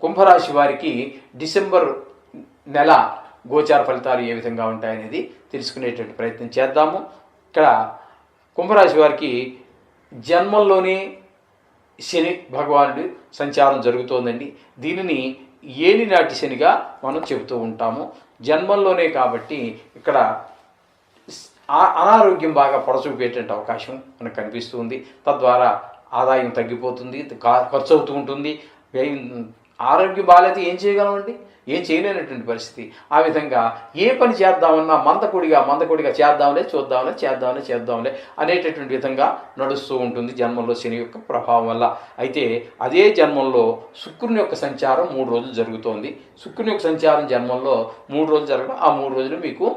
కుంభరాశి వారికి డిసెంబర్ నెల గోచార ఫలితాలు ఏ విధంగా ఉంటాయనేది తెలుసుకునేటువంటి ప్రయత్నం చేద్దాము. ఇక్కడ కుంభరాశి వారికి జన్మంలోనే శని భగవానుడి సంచారం జరుగుతోందండి. దీనిని ఏలినాటి శనిగా మనం చెబుతూ ఉంటాము. జన్మంలోనే కాబట్టి ఇక్కడ అనారోగ్యం బాగా పొడచూపేటువంటి అవకాశం మనకు కనిపిస్తుంది. తద్వారా ఆదాయం తగ్గిపోతుంది, ఖర్చు అవుతూ ఉంటుంది. ఆరోగ్యం బాగాలేతే ఏం చేయగలమండి? ఏం చేయలేనటువంటి పరిస్థితి. ఆ విధంగా ఏ పని చేద్దామన్నా మందకొడిగా చేద్దాంలే అనేటటువంటి విధంగా నడుస్తూ ఉంటుంది జన్మంలో శని యొక్క ప్రభావం వల్ల. అయితే అదే జన్మంలో శుక్రుని యొక్క సంచారం 3 రోజులు జరుగుతోంది. శుక్రుని యొక్క సంచారం జన్మంలో 3 రోజులు జరగడం, ఆ 3 రోజులు మీకు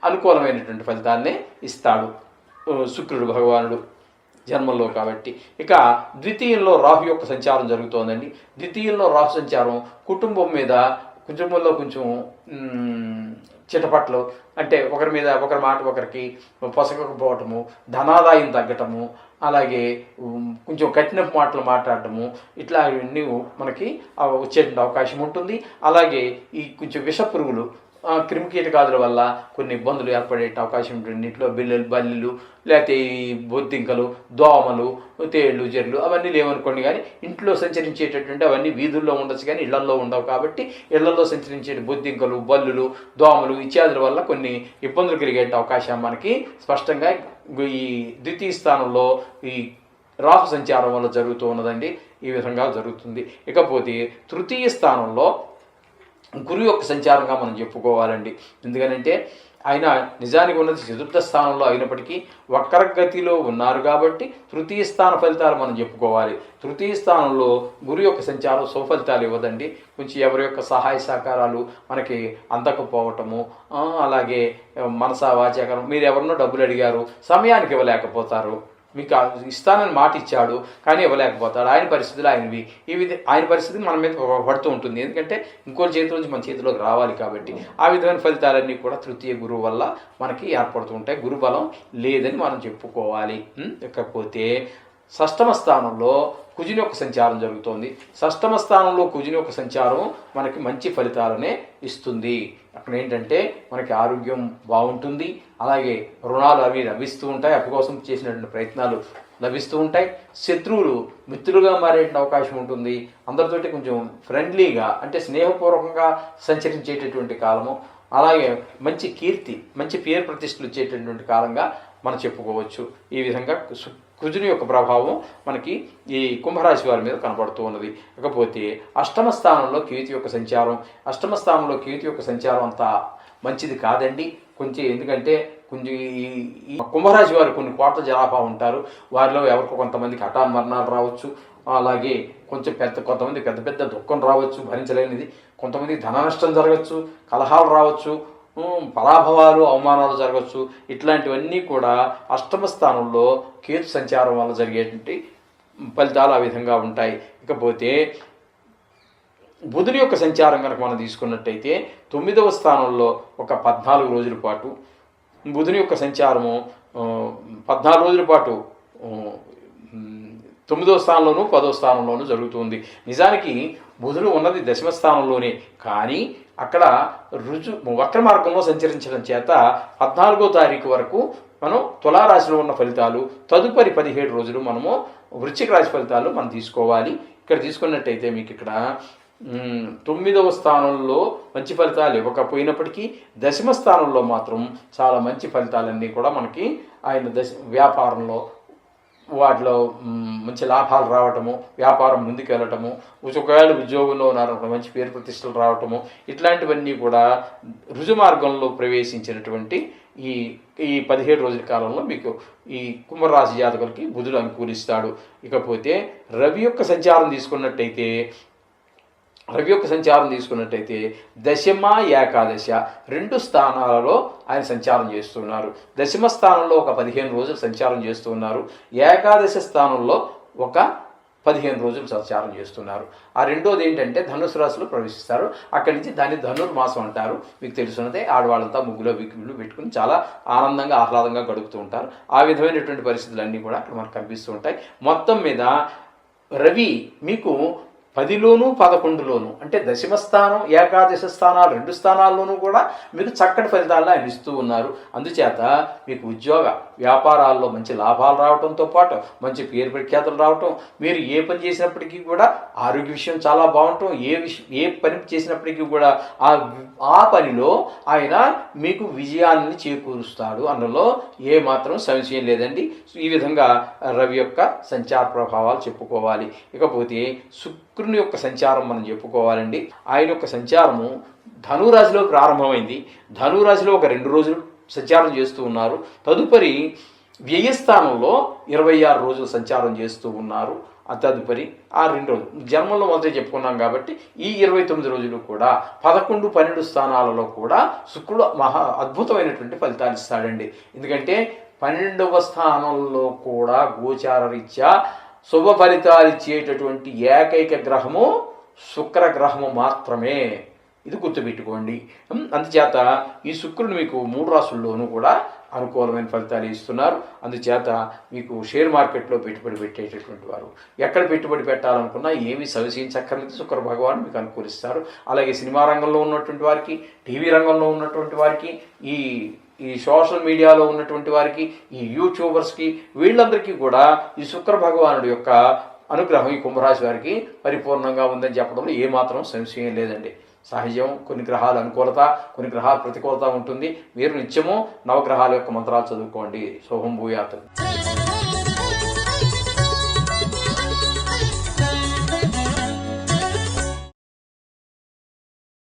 అనుకూలమైనటువంటి ఫలితాలనే ఇస్తాడు శుక్రుడు భగవానుడు జన్మంలో. కాబట్టి ఇక ద్వితీయంలో రాహు యొక్క సంచారం జరుగుతోందండి. ద్వితీయంలో రాహు సంచారం కుటుంబంలో కొంచెం చిటపట్లు, అంటే ఒకరి మాట ఒకరికి పొసగకపోవటము, ధనాదాయం తగ్గటము, అలాగే కొంచెం కఠిన మాటలు మాట్లాడటము, ఇట్లాంటివన్నీ మనకి వచ్చేటువంటి అవకాశం ఉంటుంది. అలాగే ఈ కొంచెం విషపురుగులు, క్రిమికీటకాదుల వల్ల కొన్ని ఇబ్బందులు ఏర్పడే అవకాశం ఉంటుంది. ఇంట్లో బల్లిలు, లేకపోతే ఈ బొద్దింకలు, దోమలు, తేళ్ళు, జర్లు అవన్నీ లేవనుకోండి. కానీ ఇంట్లో సంచరించేటటువంటి అవన్నీ వీధుల్లో ఉండొచ్చు, కానీ ఇళ్లల్లో ఉండవు. కాబట్టి ఇళ్లలో సంచరించే బొద్దింకలు, బల్లులు, దోమలు ఇత్యాదుల వల్ల కొన్ని ఇబ్బందులు కలిగే అవకాశం మనకి స్పష్టంగా ఈ ద్వితీయ స్థానంలో ఈ రాహు సంచారం వల్ల జరుగుతూ ఉన్నదండి. ఈ విధంగా జరుగుతుంది. ఇకపోతే తృతీయ స్థానంలో గురువు యొక్క సంచారంగా మనం చెప్పుకోవాలండి. ఎందుకనంటే ఆయన నిజానికి ఉన్నది చతుర్థ స్థానంలో అయినప్పటికీ వక్రగతిలో ఉన్నారు కాబట్టి తృతీయ స్థాన ఫలితాలు మనం చెప్పుకోవాలి. తృతీయ స్థానంలో గురువు యొక్క సంచారం సుఫలితాలు ఇవ్వదండి. కొంచెం ఎవరి యొక్క సహాయ సహకారాలు మనకి అందకపోవటము, అలాగే మనసా వాచాకరం, మీరు ఎవరినో డబ్బులు అడిగారు, సమయానికి ఇవ్వలేకపోతారు. మీకు ఇస్తానని మాట ఇచ్చాడు కానీ ఇవ్వలేకపోతాడు. ఆయన పరిస్థితులు ఆయనవి. ఆయన పరిస్థితి మన మీద పడుతూ ఉంటుంది. ఎందుకంటే ఇంకో చేతిలోంచి మన చేతిలోకి రావాలి కాబట్టి. ఆ విధమైన ఫలితాలన్నీ కూడా తృతీయ గురువు వల్ల మనకి ఏర్పడుతూ ఉంటాయి. గురుబలం లేదని మనం చెప్పుకోవాలి. ఇకపోతే షష్టమ స్థానంలో కుజుని యొక్క సంచారం జరుగుతోంది. షష్టమ స్థానంలో కుజుని యొక్క సంచారం మనకి మంచి ఫలితాలనే ఇస్తుంది. అక్కడ ఏంటంటే మనకి ఆరోగ్యం బాగుంటుంది, అలాగే రుణాలు అవి లభిస్తూ ఉంటాయి, అప్పు కోసం చేసినటువంటి ప్రయత్నాలు లభిస్తూ ఉంటాయి. శత్రువులు మిత్రులుగా మారే అవకాశం ఉంటుంది. అందరితోటి కొంచెం ఫ్రెండ్లీగా, అంటే స్నేహపూర్వకంగా సంచరించేటటువంటి కాలము, అలాగే మంచి కీర్తి, మంచి పేరు ప్రతిష్టలు ఇచ్చేటటువంటి కాలంగా మనం చెప్పుకోవచ్చు. ఈ విధంగా కుజుని యొక్క ప్రభావం మనకి ఈ కుంభరాశి వారి మీద కనబడుతూ ఉన్నది. ఇకపోతే అష్టమ స్థానంలో కేతు యొక్క సంచారం అంత మంచిది కాదండి కొంచెం. ఎందుకంటే కొంచెం ఈ కుంభరాశి వారు కొన్ని కోట్ల జనాభా ఉంటారు. వారిలో ఎవరికో కొంతమందికి హఠాన్ మరణాలు రావచ్చు, అలాగే కొంతమంది పెద్ద దుఃఖం రావచ్చు భరించలేనిది, కొంతమందికి ధన నష్టం జరగచ్చు, కలహాలు రావచ్చు, పరాభవాలు, అవమానాలు జరగచ్చు. ఇట్లాంటివన్నీ కూడా అష్టమ స్థానంలో కేతు సంచారం వల్ల జరిగేటువంటి ఫలితాలు ఆ విధంగా ఉంటాయి. ఇకపోతే బుధుని యొక్క సంచారం కనుక మనం తీసుకున్నట్టయితే 9వ స్థానంలో ఒక 14 రోజుల పాటు బుధుని యొక్క సంచారము 14 రోజుల పాటు 9వ స్థానంలోనూ 10వ స్థానంలోనూ జరుగుతుంది. నిజానికి బుధుడు ఉన్నది 10వ స్థానంలోనే, కానీ అక్కడ వక్ర మార్గంలో సంచరించడం చేత 14వ తారీఖు వరకు మనం తులారాశిలో ఉన్న ఫలితాలు, తదుపరి 17 రోజులు మనము వృశ్చిక రాశి ఫలితాలు మనం తీసుకోవాలి. ఇక్కడ తీసుకున్నట్టయితే మీకు ఇక్కడ 9వ స్థానంలో మంచి ఫలితాలు ఇవ్వకపోయినప్పటికీ 10వ స్థానంలో మాత్రం చాలా మంచి ఫలితాలన్నీ కూడా మనకి ఆయన వ్యాపారంలో వాటిలో మంచి లాభాలు రావటము, వ్యాపారం ముందుకు వెళ్ళటము, ఒకవేళ ఉద్యోగంలో ఉన్నారనుకో మంచి పేరు ప్రతిష్టలు రావటము, ఇట్లాంటివన్నీ కూడా రుజుమార్గంలో ప్రవేశించినటువంటి ఈ 17 రోజుల కాలంలో మీకు ఈ కుంభరాశి జాతకులకి బుధుడు అనుకూలిస్తాడు. ఇకపోతే రవి యొక్క సంచారం తీసుకున్నట్టయితే దశమ ఏకాదశ 2 స్థానాలలో ఆయన సంచారం చేస్తున్నారు. దశమ స్థానంలో ఒక 15 రోజులు సంచారం చేస్తున్నారు. ఏకాదశ స్థానంలో ఒక 15 రోజులు సంచారం చేస్తున్నారు. ఆ రెండోది ఏంటంటే ధనుసు రాశిలో ప్రవేశిస్తారు. అక్కడి నుంచి దాన్ని ధనుర్మాసం అంటారు. మీకు తెలుసున్నదే, ఆడవాళ్ళంతా ముగ్గులో విగ్గులు పెట్టుకుని చాలా ఆనందంగా ఆహ్లాదంగా గడుపుతూ ఉంటారు. ఆ విధమైనటువంటి పరిస్థితులన్నీ కూడా అక్కడ మనకు కనిపిస్తూ ఉంటాయి. మొత్తం మీద రవి మీకు 10లోను 11లోను అంటే దశమ స్థానం ఏకాదశ స్థానాలు 2 స్థానాల్లోనూ కూడా మీకు చక్కటి ఫలితాలను ఆయన ఇస్తూ ఉన్నారు. అందుచేత మీకు ఉద్యోగ వ్యాపారాల్లో మంచి లాభాలు రావడంతో పాటు మంచి పేరు ప్రఖ్యాతులు రావటం, మీరు ఏ పని చేసినప్పటికీ కూడా ఆరోగ్య విషయం చాలా బాగుండటం, ఏ పని చేసినప్పటికీ కూడా ఆ పనిలో ఆయన మీకు విజయాన్ని చేకూరుస్తాడు అందులో ఏ మాత్రం సంశయం లేదండి. ఈ విధంగా రవి యొక్క సంచార ప్రభావాలు చెప్పుకోవాలి. ఇకపోతే శుక్రుని యొక్క సంచారం మనం చెప్పుకోవాలండి. ఆయన యొక్క సంచారము ధనురాశిలో ప్రారంభమైంది. ధనురాశిలో ఒక 2 రోజులు సంచారం చేస్తూ ఉన్నారు. తదుపరి వ్యయస్థానంలో 26 రోజులు సంచారం చేస్తూ ఉన్నారు. తదుపరి ఆ 2 రోజులు జన్మంలో మొదట చెప్పుకున్నాం కాబట్టి ఈ 29 రోజులు కూడా 11, 12 స్థానాలలో కూడా శుక్రుడు అద్భుతమైనటువంటి ఫలితాలు ఇస్తాడండి. ఎందుకంటే 12వ స్థానంలో కూడా గోచార రీత్యా శుభ ఫలితాలు ఇచ్చేటటువంటి ఏకైక గ్రహము శుక్రగ్రహము మాత్రమే. ఇది గుర్తుపెట్టుకోండి. అందుచేత ఈ శుక్రుడు మీకు 3 రాశుల్లోనూ కూడా అనుకూలమైన ఫలితాలు ఇస్తున్నారు. అందుచేత మీకు షేర్ మార్కెట్లో పెట్టుబడి పెట్టేటటువంటి వారు ఎక్కడ పెట్టుబడి పెట్టాలనుకున్నా ఏమీ సంశయించక్కర్లేదు, శుక్ర భగవాన్ మీకు అనుకూలిస్తారు. అలాగే సినిమా రంగంలో ఉన్నటువంటి వారికి, టీవీ రంగంలో ఉన్నటువంటి వారికి, ఈ సోషల్ మీడియాలో ఉన్నటువంటి వారికి, ఈ యూట్యూబర్స్కి, వీళ్ళందరికీ కూడా ఈ శుక్ర భగవానుడి యొక్క అనుగ్రహం ఈ కుంభరాశి వారికి పరిపూర్ణంగా ఉందని చెప్పడంలో ఏమాత్రం సంశయం లేదండి. సహజం, కొన్ని గ్రహాల అనుకూలత, కొన్ని గ్రహాల ప్రతికూలత ఉంటుంది. మీరు నిత్యము నవగ్రహాల యొక్క మంత్రాలు చదువుకోండి. శుభం భూయాత్.